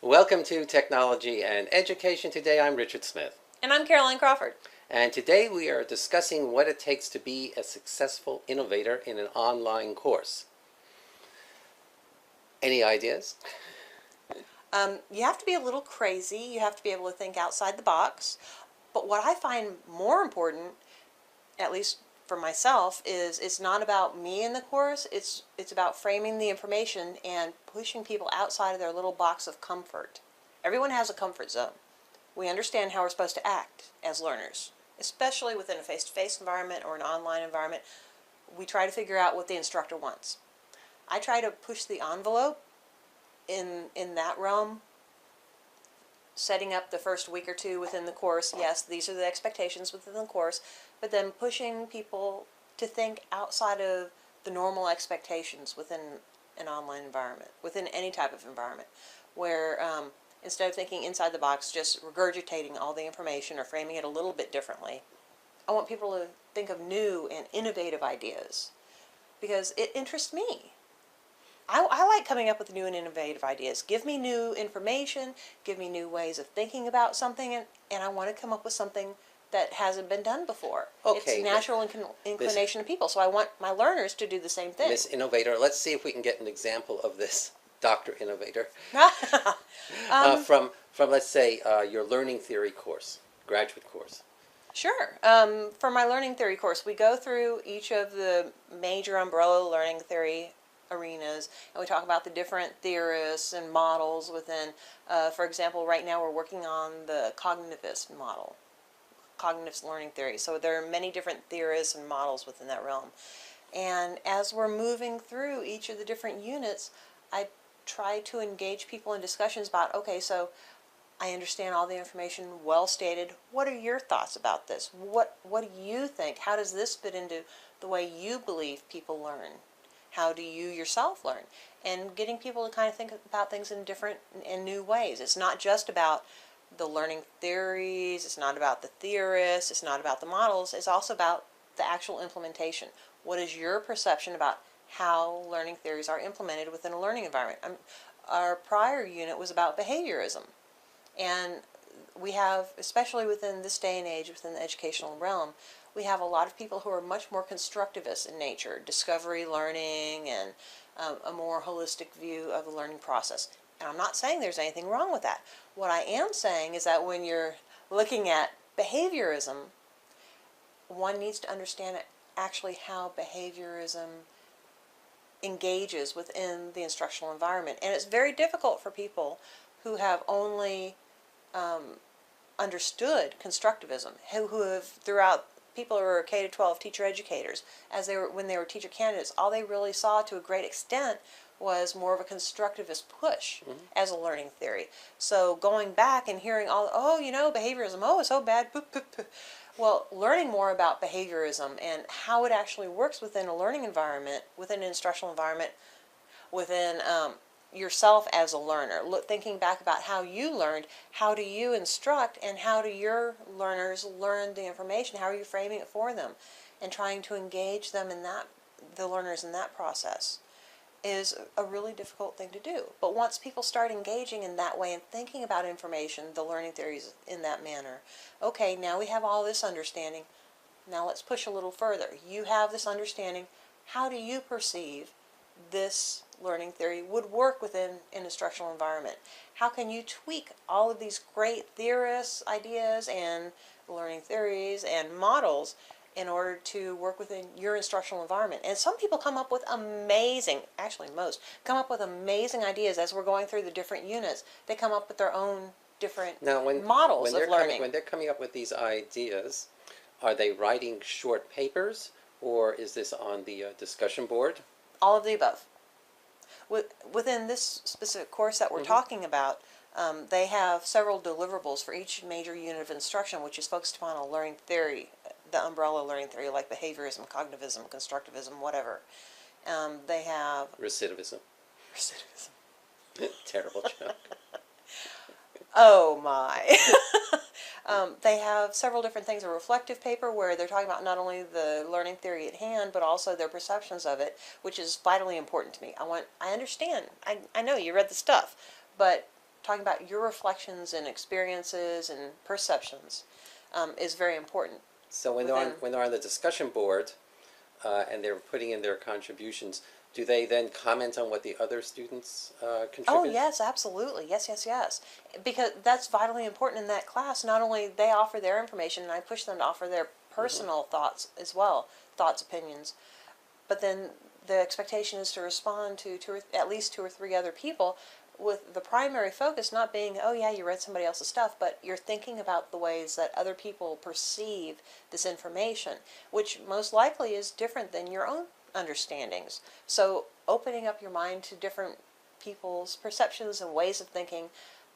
Welcome to Technology and Education. Today I'm Richard Smith. And I'm Caroline Crawford. And today we are discussing what it takes to be a successful innovator in an online course. Any ideas? You have to be a little crazy. You have to be able to think outside the box. But what I find more important, at least for myself, is it's not about me in the course. It's about framing the information and pushing people outside of their little box of comfort. Everyone has a comfort zone. We understand how we're supposed to act as learners, especially within a face-to-face environment or an online environment. We try to figure out what the instructor wants. I try to push the envelope in that realm, setting up the first week or two within the course. Yes, these are the expectations within the course, but then pushing people to think outside of the normal expectations within an online environment, within any type of environment, where instead of thinking inside the box, just regurgitating all the information or framing it a little bit differently, I want people to think of new and innovative ideas because it interests me. I like coming up with new and innovative ideas. Give me new information, give me new ways of thinking about something, and I want to come up with something that hasn't been done before. Okay, it's natural inclination of people, so I want my learners to do the same thing. Miss Innovator, let's see if we can get an example of this, Dr. Innovator, from let's say, your learning theory course, graduate course. Sure. For my learning theory course, we go through each of the major umbrella learning theory arenas, and we talk about the different theorists and models within, for example, right now we're working on the cognitivist model, cognitive learning theory. So there are many different theorists and models within that realm. And as we're moving through each of the different units, I try to engage people in discussions about, okay, so I understand all the information, well stated. What are your thoughts about this? What do you think? How does this fit into the way you believe people learn? How do you yourself learn? And getting people to kind of think about things in different and new ways. It's not just about the learning theories, it's not about the theorists, it's not about the models, it's also about the actual implementation. What is your perception about how learning theories are implemented within a learning environment? Our prior unit was about behaviorism. And we have, especially within this day and age, within the educational realm, we have a lot of people who are much more constructivist in nature, discovery learning, and a more holistic view of the learning process. And I'm not saying there's anything wrong with that. What I am saying is that when you're looking at behaviorism, one needs to understand actually how behaviorism engages within the instructional environment. And it's very difficult for people who have only understood constructivism, who have throughout people who are K-12 teacher educators, when they were teacher candidates, all they really saw to a great extent was more of a constructivist push as a learning theory. So going back and hearing behaviorism, it's so bad. Well, learning more about behaviorism and how it actually works within a learning environment, within an instructional environment, within yourself as a learner, thinking back about how you learned, how do you instruct, and how do your learners learn the information, how are you framing it for them, and trying to engage them in that, the learners in that process, is a really difficult thing to do. But once people start engaging in that way and thinking about information, the learning theories in that manner, okay, now we have all this understanding, now let's push a little further. You have this understanding, how do you perceive this learning theory would work within an instructional environment? How can you tweak all of these great theorists' ideas and learning theories and models in order to work within your instructional environment? And some people come up with amazing, actually most, come up with amazing ideas as we're going through the different units. They come up with their own different models of learning. When they're coming up with these ideas, are they writing short papers, or is this on the discussion board? All of the above. Within this specific course that we're talking about, they have several deliverables for each major unit of instruction, which is focused upon a learning theory, the umbrella learning theory, like behaviorism, cognitivism, constructivism, whatever. They have... Recidivism. Terrible joke. Oh my. They have several different things. A reflective paper where they're talking about not only the learning theory at hand, but also their perceptions of it, which is vitally important to me. I understand. I know you read the stuff, but talking about your reflections and experiences and perceptions is very important. So when they're on the discussion board and they're putting in their contributions, do they then comment on what the other students contribute? Oh, yes, absolutely. Yes, yes, yes. Because that's vitally important in that class. Not only they offer their information, and I push them to offer their personal thoughts as well, thoughts, opinions, but then the expectation is to respond to at least two or three other people, with the primary focus not being, oh yeah, you read somebody else's stuff, but you're thinking about the ways that other people perceive this information, which most likely is different than your own understandings. So opening up your mind to different people's perceptions and ways of thinking,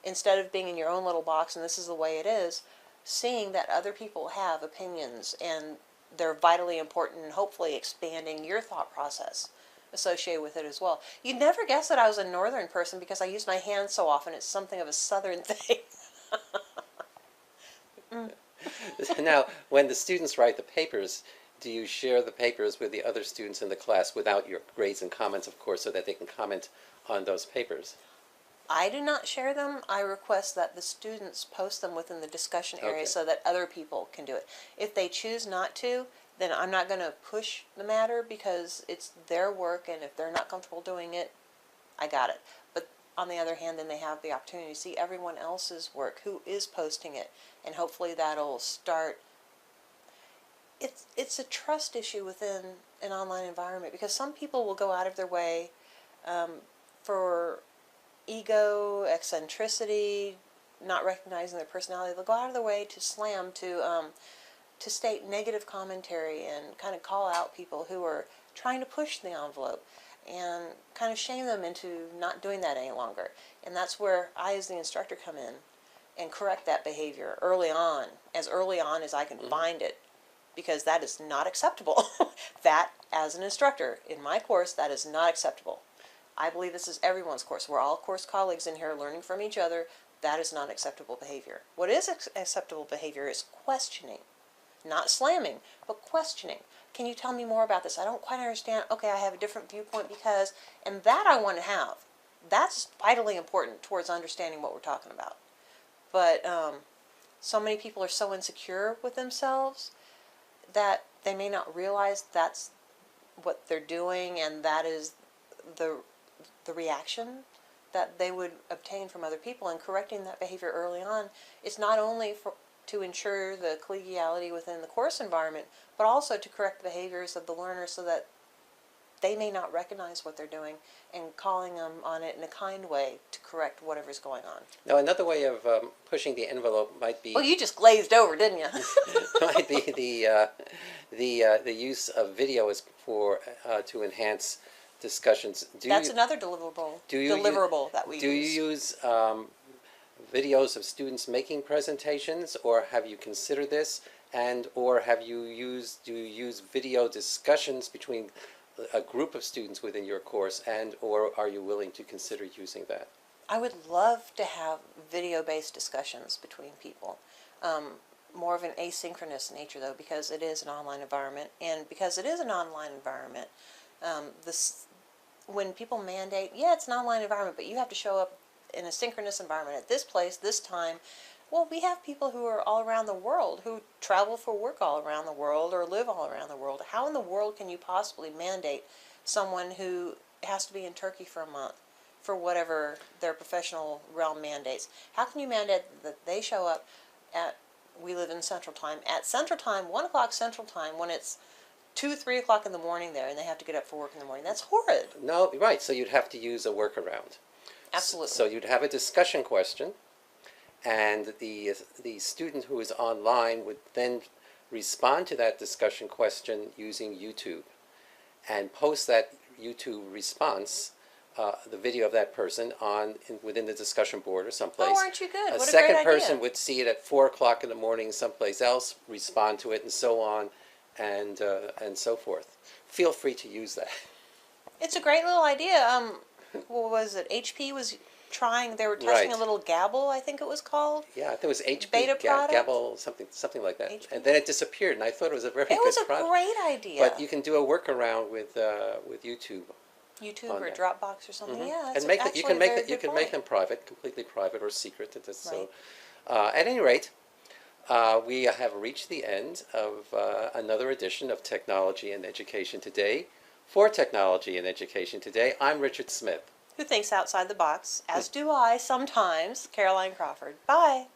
instead of being in your own little box and this is the way it is, seeing that other people have opinions and they're vitally important, and hopefully expanding your thought process associated with it as well. You'd never guess that I was a northern person because I use my hands so often. It's something of a southern thing. Now, when the students write the papers, do you share the papers with the other students in the class without your grades and comments, of course, so that they can comment on those papers? I do not share them. I request that the students post them within the discussion area Okay. so that other people can do it. If they choose not to, then I'm not going to push the matter because it's their work, and if they're not comfortable doing it, I got it. But on the other hand, then they have the opportunity to see everyone else's work who is posting it, and hopefully that'll start. It's a trust issue within an online environment because some people will go out of their way for ego, eccentricity, not recognizing their personality. They'll go out of their way to slam, to state negative commentary and kind of call out people who are trying to push the envelope and kind of shame them into not doing that any longer. And that's where I, as the instructor, come in and correct that behavior early on as I can find it, because that is not acceptable. That, as an instructor in my course, that is not acceptable. I believe this is everyone's course. We're all course colleagues in here learning from each other. That is not acceptable behavior. What is acceptable behavior is questioning. Not slamming, but questioning. Can you tell me more about this? I don't quite understand. Okay, I have a different viewpoint because, and that I want to have. That's vitally important towards understanding what we're talking about. But so many people are so insecure with themselves that they may not realize that's what they're doing, and that is the reaction that they would obtain from other people. And correcting that behavior early on is not only to ensure the collegiality within the course environment, but also to correct the behaviors of the learner so that they may not recognize what they're doing, and calling them on it in a kind way to correct whatever's going on. Now, another way of pushing the envelope might be Well, you just glazed over, didn't you? might be the use of video as for to enhance discussions. That's another deliverable. That we use. Do you use videos of students making presentations, or have you considered this? And or do you use video discussions between a group of students within your course, and or are you willing to consider using that? I would love to have video-based discussions between people. More of an asynchronous nature, though, because it is an online environment, and because it is an online environment, when people mandate, yeah, it's an online environment, but you have to show up in a synchronous environment at this place, this time. Well, we have people who are all around the world, who travel for work all around the world or live all around the world. How in the world can you possibly mandate someone who has to be in Turkey for a month for whatever their professional realm mandates? How can you mandate that they show up we live in Central Time, at Central Time, 1 o'clock Central Time, when it's 2, 3 o'clock in the morning there, and they have to get up for work in the morning? That's horrid. No, right, so you'd have to use a workaround. Absolutely. So you'd have a discussion question, and the student who is online would then respond to that discussion question using YouTube, and post that YouTube response, the video of that person, within the discussion board or someplace. Oh, aren't you good? A What a second great person idea. would see it at 4 o'clock in the morning someplace else, respond to it, and so on, and so forth. Feel free to use that. It's a great little idea. What was it? HP was trying. They were testing Right. a little Gabble, I think it was called. Yeah, I think it was HP Beta product? Gabble, something like that. HP? And then it disappeared, and I thought it was a very It good was a product. great idea. But you can do a workaround with YouTube. YouTube on or there. Dropbox or something. Yeah, that's And make actually you can a make very it, you good can make point. them private, completely private or secret. So, Right. at any rate, we have reached the end of another edition of Technology and Education Today. For Technology and Education Today, I'm Richard Smith. Who thinks outside the box, as do I sometimes, Caroline Crawford. Bye.